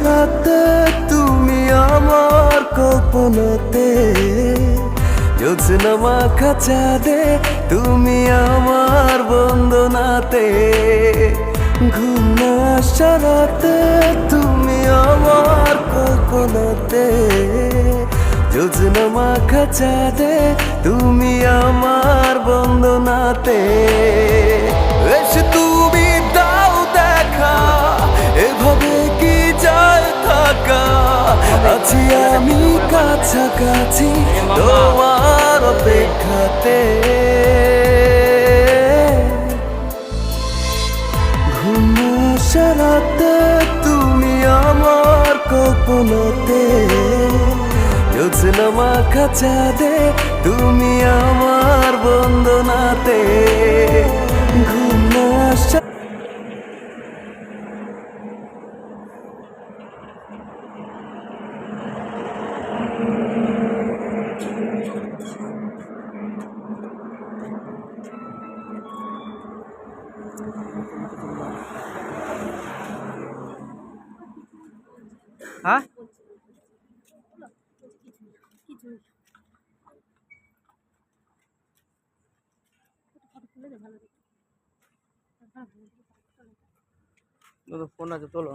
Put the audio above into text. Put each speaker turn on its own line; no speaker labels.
সারাতে তুমি আমার কল্পনাতে, জ্যোৎস্না মাখা চাঁদে তুমি আমার বন্দনাতে, ঘুম না সারাতে তুমি আমার কল্পনাতে, জ্যোৎস্না মাখা চাঁদে তুমি আমার বন্দনাতে। এসে তুমি দাও দেখা, এভাবে কি যায় থাকা, আছি আমি কাছাকাছি তোমার অপেক্ষাতে। ঘুম সারাতে তুমি আমার কল্পনাতে, জ্যোৎস্না মাখা চাঁদে তুমি আমার বন্দনাতে, ঘুম না
হ্যাঁ ফোন আছে তোলো।